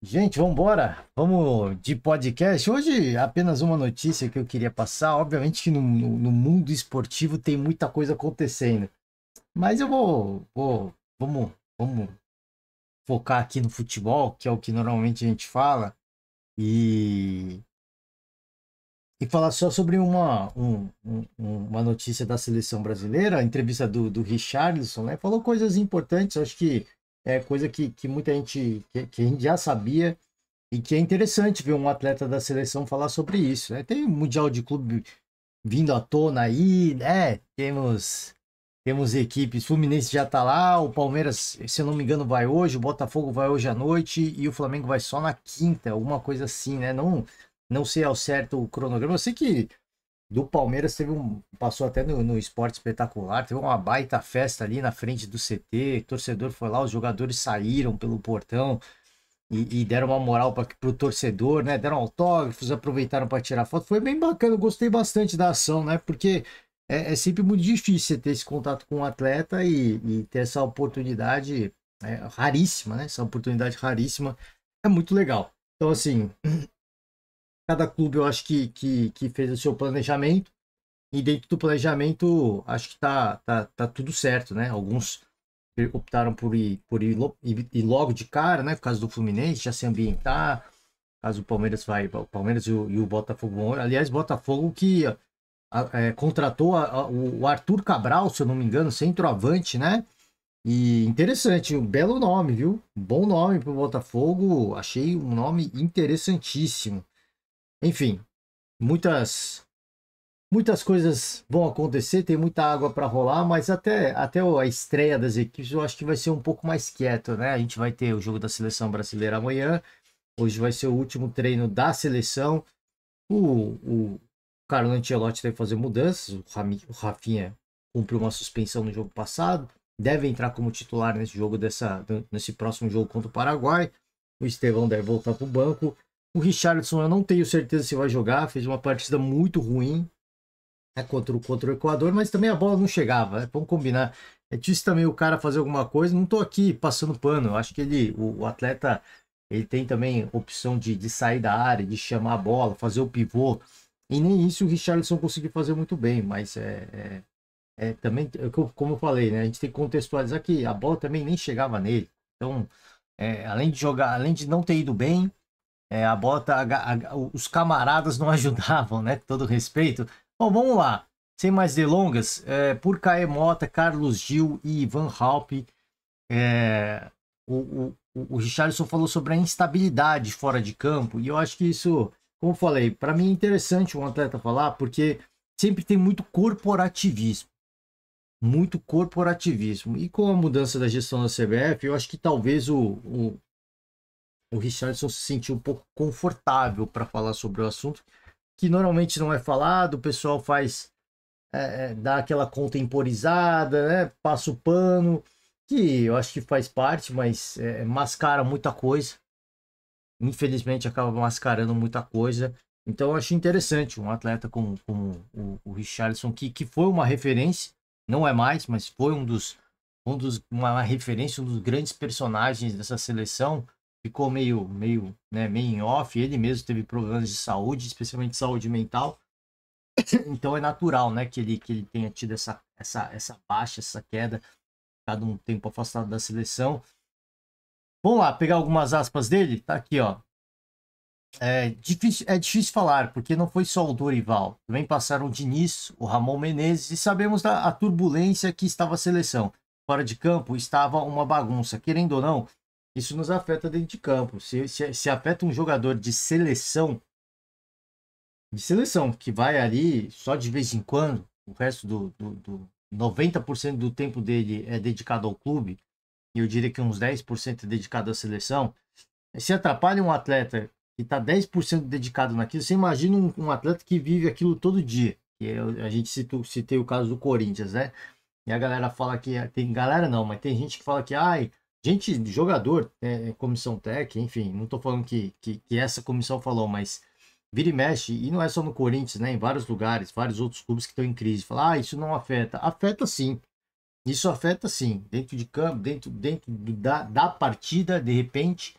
Gente, vamos embora. Vamos de podcast. Hoje, apenas uma notícia que eu queria passar. Obviamente que no mundo esportivo tem muita coisa acontecendo. Mas vamos focar aqui no futebol, que é o que normalmente a gente fala, e, e falar só sobre uma notícia da seleção brasileira, a entrevista do Richarlison, né? Falou coisas importantes, acho que é coisa que muita gente, que a gente já sabia. E que é interessante ver um atleta da seleção falar sobre isso, né? Tem o Mundial de Clube vindo à tona aí, né? Temos equipes, Fluminense já tá lá, o Palmeiras, se eu não me engano, vai hoje, o Botafogo vai hoje à noite e o Flamengo vai só na quinta, alguma coisa assim, né? Não sei ao certo o cronograma. Eu sei que do Palmeiras passou até no Esporte Espetacular, teve uma baita festa ali na frente do CT, o torcedor foi lá, os jogadores saíram pelo portão e deram uma moral para o torcedor, né? Deram autógrafos, aproveitaram para tirar foto. Foi bem bacana, eu gostei bastante da ação, né? Porque é sempre muito difícil você ter esse contato com o atleta e ter essa oportunidade raríssima, né? Essa oportunidade raríssima é muito legal. Então, assim, cada clube eu acho que fez o seu planejamento e dentro do planejamento acho que tá tudo certo, né? Alguns optaram por ir logo de cara, né? Por causa do Fluminense, já se ambientar. Caso o Palmeiras o Palmeiras e o Botafogo vão. Aliás, Botafogo que contratou o Arthur Cabral, se eu não me engano, centroavante, né? E interessante, um belo nome, viu? Bom nome para o Botafogo. Achei um nome interessantíssimo. Enfim, muitas muitas coisas vão acontecer, tem muita água para rolar, mas até a estreia das equipes eu acho que vai ser um pouco mais quieto, né? A gente vai ter o jogo da seleção brasileira amanhã, hoje vai ser o último treino da seleção. O Carlo Ancelotti deve fazer mudanças, o Rafinha cumpriu uma suspensão no jogo passado, deve entrar como titular nesse jogo nesse próximo jogo contra o Paraguai. O Estevão deve voltar para o banco. O Richarlison eu não tenho certeza se vai jogar, fez uma partida muito ruim, contra o Equador, mas também a bola não chegava, né? Vamos combinar. É difícil também o cara fazer alguma coisa. Não estou aqui passando pano. Eu acho que o atleta, ele tem também opção de sair da área, de chamar a bola, fazer o pivô. E nem isso o Richarlison conseguiu fazer muito bem, mas também, como eu falei, né? A gente tem que contextualizar que a bola também nem chegava nele. Então, além de jogar, além de não ter ido bem, a bola os camaradas não ajudavam, né? Com todo respeito. Bom, vamos lá. Sem mais delongas, por Caê Mota, Carlos Gil e Ivan Halpe, é, o Richarlison falou sobre a instabilidade fora de campo, e eu acho que isso, como eu falei, para mim é interessante um atleta falar, porque sempre tem muito corporativismo. Muito corporativismo. E com a mudança da gestão da CBF, eu acho que talvez o Richardson se sentiu um pouco confortável para falar sobre o assunto, que normalmente não é falado, o pessoal dá aquela contemporizada, né? Passa o pano, que eu acho que faz parte, mas mascara muita coisa. Infelizmente acaba mascarando muita coisa. Então eu acho interessante um atleta como o Richarlison, que foi uma referência, não é mais, mas foi uma referência, um dos grandes personagens dessa seleção. Ficou meio em off. Ele mesmo teve problemas de saúde, especialmente saúde mental. Então é natural, né, que ele tenha tido essa baixa, essa queda, ficado um tempo afastado da seleção. Vamos lá, pegar algumas aspas dele. Tá aqui, ó. É difícil falar, porque não foi só o Dorival. Também passaram o Diniz, o Ramon Menezes, e sabemos da turbulência que estava a seleção. Fora de campo estava uma bagunça. Querendo ou não, isso nos afeta dentro de campo. Se afeta um jogador de seleção, que vai ali só de vez em quando, o resto do 90% do tempo dele é dedicado ao clube, e eu diria que uns 10% é dedicado à seleção. Se atrapalha um atleta que está 10% dedicado naquilo, você imagina um atleta que vive aquilo todo dia. A gente citei o caso do Corinthians, né? E a galera fala que. Tem galera não, mas tem gente que fala que, ai, gente, jogador, comissão técnica, enfim, não estou falando que essa comissão falou, mas vira e mexe, e não é só no Corinthians, né? Em vários lugares, vários outros clubes que estão em crise. Fala, isso não afeta. Afeta sim. Isso afeta sim. Dentro de campo, dentro da partida, de repente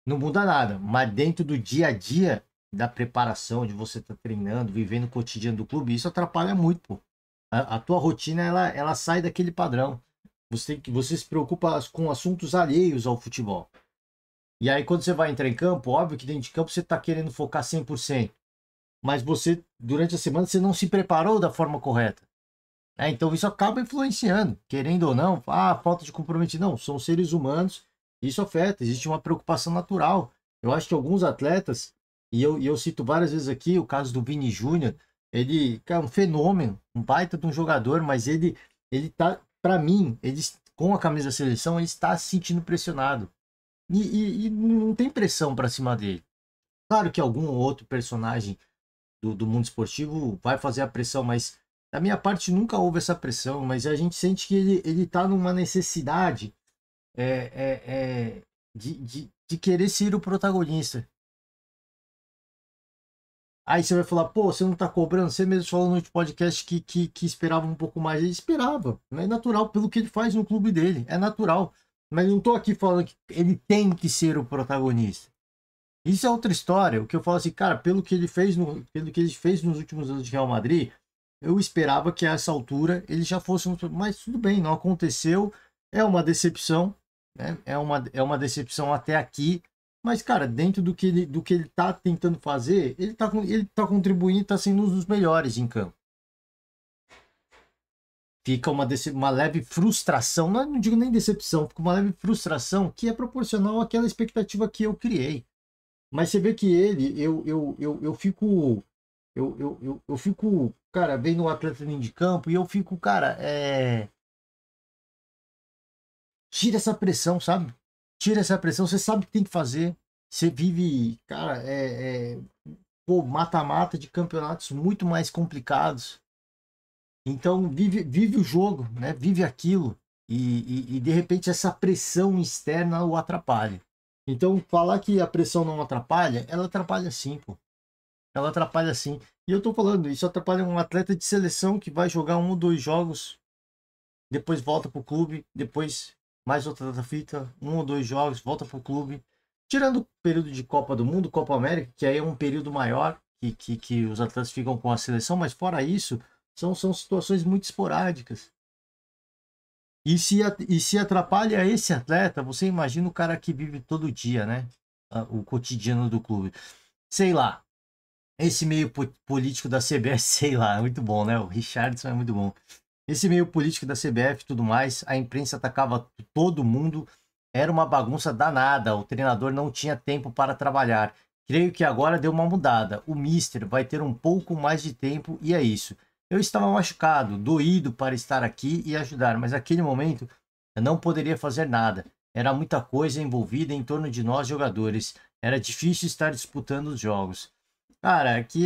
não muda nada. Mas dentro do dia a dia, da preparação, de você estar treinando, vivendo o cotidiano do clube, isso atrapalha muito, pô. A tua rotina, ela sai daquele padrão. Você se preocupa com assuntos alheios ao futebol. E aí, quando você vai entrar em campo, óbvio que dentro de campo você está querendo focar 100%. Mas você, durante a semana, você não se preparou da forma correta. Então isso acaba influenciando, querendo ou não, falta de comprometimento. Não, são seres humanos, isso afeta, existe uma preocupação natural. Eu acho que alguns atletas, e eu cito várias vezes aqui o caso do Vini Júnior, ele é um fenômeno, um baita de um jogador, mas ele tá, para mim, ele com a camisa da seleção, ele está se sentindo pressionado. E não tem pressão para cima dele. Claro que algum outro personagem do mundo esportivo vai fazer a pressão, mas da minha parte nunca houve essa pressão, mas a gente sente que ele tá numa necessidade de querer ser o protagonista. Aí você vai falar, pô, você não tá cobrando, você mesmo falou no podcast que esperava um pouco mais. Ele esperava, não é natural pelo que ele faz no clube dele, é natural. Mas não tô aqui falando que ele tem que ser o protagonista. Isso é outra história. O que eu falo assim, cara, pelo que ele fez nos últimos anos de Real Madrid, eu esperava que a essa altura ele já fosse um. Mas tudo bem, não aconteceu. É uma decepção, né? É uma decepção até aqui. Mas, cara, dentro do que ele tá tentando fazer, ele tá contribuindo, tá sendo um dos melhores em campo. Fica uma leve frustração, não digo nem decepção, fica uma leve frustração que é proporcional àquela expectativa que eu criei. Mas você vê que eu fico, eu fico, cara, vendo o atleta dentro de campo e eu fico, cara, tira essa pressão, sabe? Tira essa pressão, você sabe o que tem que fazer. Você vive, cara, pô, mata-mata de campeonatos muito mais complicados. Então, vive o jogo, né? Vive aquilo. E de repente essa pressão externa o atrapalha. Então, falar que a pressão não atrapalha, ela atrapalha sim, pô. Ela atrapalha sim. E eu tô falando, isso atrapalha um atleta de seleção que vai jogar 1 ou 2 jogos, depois volta pro clube, depois mais outra fita, 1 ou 2 jogos, volta pro clube. Tirando o período de Copa do Mundo, Copa América, que aí é um período maior que os atletas ficam com a seleção, mas fora isso, são situações muito esporádicas. E se atrapalha esse atleta, você imagina o cara que vive todo dia, né? O cotidiano do clube. Sei lá, esse meio político da CBF, sei lá, é muito bom, né? O Richardson é muito bom. Esse meio político da CBF e tudo mais, a imprensa atacava todo mundo, era uma bagunça danada, o treinador não tinha tempo para trabalhar. Creio que agora deu uma mudada. O Mister vai ter um pouco mais de tempo e é isso. Eu estava machucado, doído para estar aqui e ajudar, mas naquele momento eu não poderia fazer nada. Era muita coisa envolvida em torno de nós jogadores. Era difícil estar disputando os jogos. Cara, aqui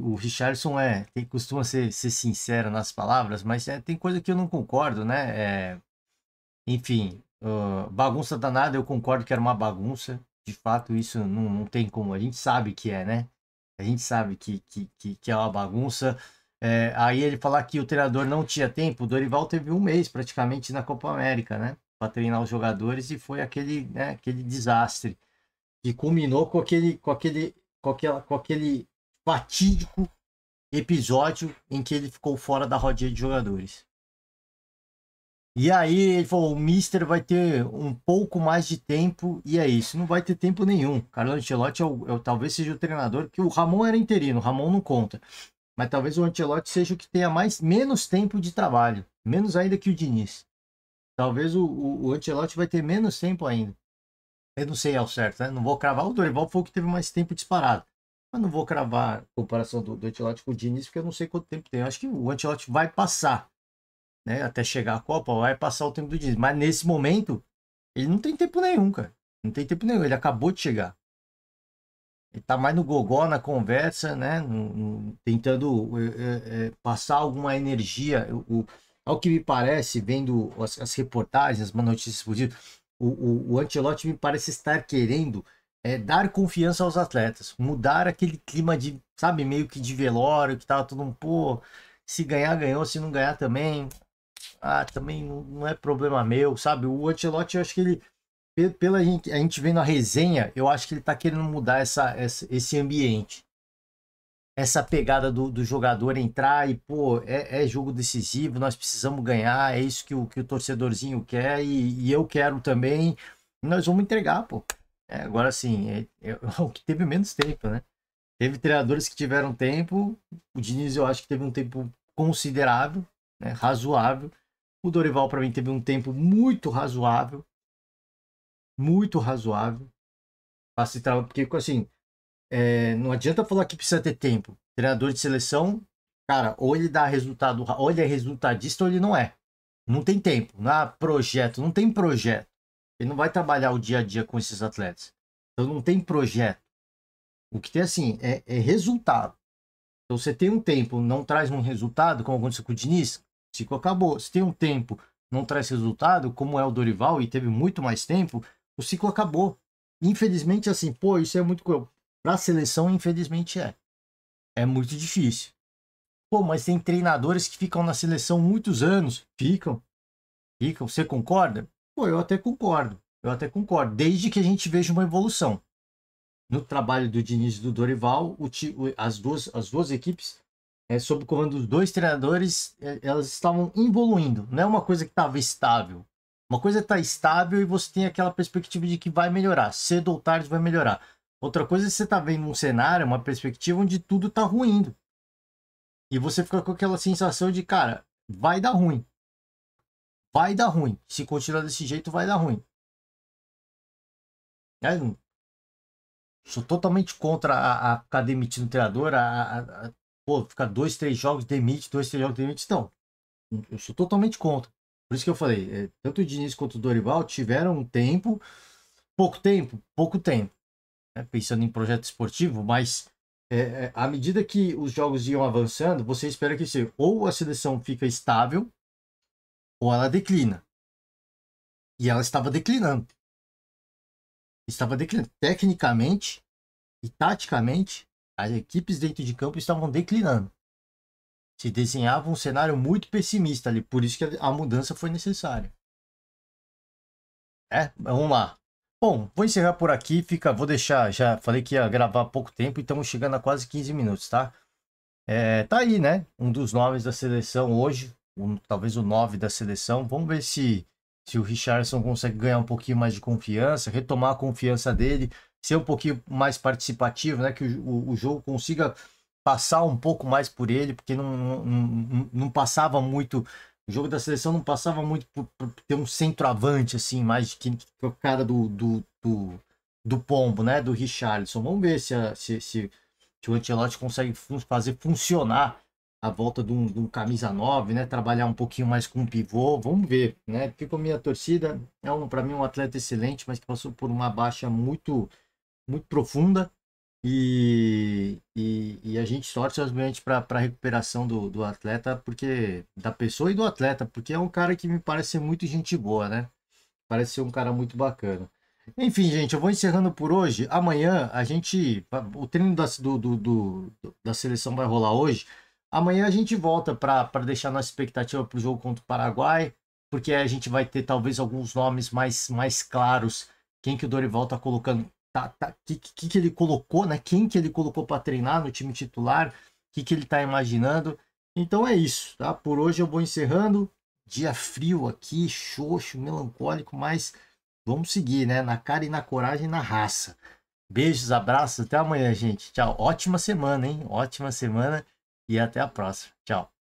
o Richardson costuma ser sincero nas palavras, mas tem coisa que eu não concordo, né? Enfim, bagunça danada, eu concordo que era uma bagunça. De fato, isso não tem como. A gente sabe que é, né? A gente sabe que é uma bagunça. Aí ele falar que o treinador não tinha tempo, o Dorival teve 1 mês praticamente na Copa América, né? Para treinar os jogadores e foi aquele desastre que culminou com aquele fatídico episódio em que ele ficou fora da rodinha de jogadores. E aí ele falou, o Mister vai ter um pouco mais de tempo e é isso. Não vai ter tempo nenhum. Carlo Ancelotti talvez seja o treinador, que o Ramon era interino, o Ramon não conta. Mas talvez o Ancelotti seja o que tenha menos tempo de trabalho. Menos ainda que o Diniz. Talvez o Ancelotti vai ter menos tempo ainda. Eu não sei ao certo, né? Não vou cravar. O Dorival foi o que teve mais tempo disparado. Mas não vou cravar a comparação do Ancelotti com o Diniz, porque eu não sei quanto tempo tem. Eu acho que o Ancelotti vai passar, né? Até chegar a Copa, vai passar o tempo do Diniz. Mas nesse momento, ele não tem tempo nenhum, cara. Não tem tempo nenhum. Ele acabou de chegar. Ele tá mais no gogó, na conversa, né? Tentando passar alguma energia. Ao que me parece, vendo as reportagens, as notícias esportivas, o Ancelotti me parece estar querendo dar confiança aos atletas, mudar aquele clima de, sabe, meio que de velório, que tava todo um, pô, se ganhar, ganhou, se não ganhar também, também não é problema meu, sabe? O Ancelotti, eu acho que pela gente, a gente vendo a resenha, eu acho que ele tá querendo mudar esse ambiente. Essa pegada do jogador entrar e, pô, é jogo decisivo, nós precisamos ganhar, é isso que o torcedorzinho quer e eu quero também. Nós vamos entregar, pô. Agora sim, é o que teve menos tempo, né? Teve treinadores que tiveram tempo, o Diniz eu acho que teve um tempo considerável, né, razoável. O Dorival, para mim, teve um tempo muito razoável. Muito razoável. Porque, assim, não adianta falar que precisa ter tempo. Treinador de seleção, cara, ou ele dá resultado, ou ele é resultadista ou ele não é. Não tem tempo, não há projeto, não tem projeto. Ele não vai trabalhar o dia a dia com esses atletas. Então não tem projeto. O que tem assim é resultado. Então você tem um tempo, não traz um resultado, como aconteceu com o Diniz, o ciclo acabou. Se tem um tempo, não traz resultado, como é o Dorival e teve muito mais tempo, o ciclo acabou. Infelizmente, assim, pô, isso é muito cruel. Para a seleção, infelizmente é. É muito difícil. Pô, mas tem treinadores que ficam na seleção muitos anos. Ficam. Você concorda? Pô, eu até concordo. Eu até concordo. Desde que a gente veja uma evolução. No trabalho do Diniz e do Dorival, as duas equipes, sob o comando dos dois treinadores, elas estavam evoluindo. Não é uma coisa que estava estável. Uma coisa está estável e você tem aquela perspectiva de que vai melhorar. Cedo ou tarde vai melhorar. Outra coisa é você tá vendo um cenário, uma perspectiva onde tudo tá ruindo. E você fica com aquela sensação de, cara, vai dar ruim. Vai dar ruim. Se continuar desse jeito, vai dar ruim. Sou totalmente contra a ficar demitindo o treinador, pô, ficar 2, 3 jogos, demite, 2, 3 jogos, demite. Não, eu sou totalmente contra. Por isso que eu falei, tanto o Diniz quanto o Dorival tiveram um tempo, pouco tempo, né, pensando em projeto esportivo, mas à medida que os jogos iam avançando, você espera que seja, ou a seleção fica estável, ou ela declina. E ela estava declinando. Estava declinando. Tecnicamente e taticamente, as equipes dentro de campo estavam declinando. Se desenhava um cenário muito pessimista ali, por isso que a mudança foi necessária. Vamos lá. Bom, vou encerrar por aqui, vou deixar, já falei que ia gravar há pouco tempo, e estamos chegando a quase 15 minutos, tá? Tá aí, né? Um dos nomes da seleção hoje, talvez o 9 da seleção. Vamos ver se o Richarlison consegue ganhar um pouquinho mais de confiança, retomar a confiança dele, ser um pouquinho mais participativo, né? Que o jogo consiga passar um pouco mais por ele, porque não passava muito. O jogo da seleção não passava muito por ter um centroavante, assim, mais que o cara do Pombo, né? Do Richarlison. Vamos ver se o Ancelotti consegue fazer funcionar a volta de um camisa 9, né? Trabalhar um pouquinho mais com o pivô. Vamos ver, né? Fica a minha torcida. Para mim, um atleta excelente, mas que passou por uma baixa muito, muito profunda. E a gente torce obviamente para a recuperação do atleta, porque da pessoa e do atleta, porque é um cara que me parece ser muito gente boa, né? Parece ser um cara muito bacana. Enfim, gente, eu vou encerrando por hoje. Amanhã o treino da seleção vai rolar hoje. Amanhã a gente volta para deixar nossa expectativa para o jogo contra o Paraguai, porque a gente vai ter talvez alguns nomes mais claros. Quem que o Dorival tá colocando, que ele colocou, né? Quem que ele colocou para treinar no time titular, que ele tá imaginando. Então é isso, tá? Por hoje eu vou encerrando. Dia frio aqui, xoxo, melancólico, mas vamos seguir, né? Na cara e na coragem e na raça. Beijos, abraços, até amanhã, gente. Tchau. Ótima semana, hein? Ótima semana e até a próxima. Tchau.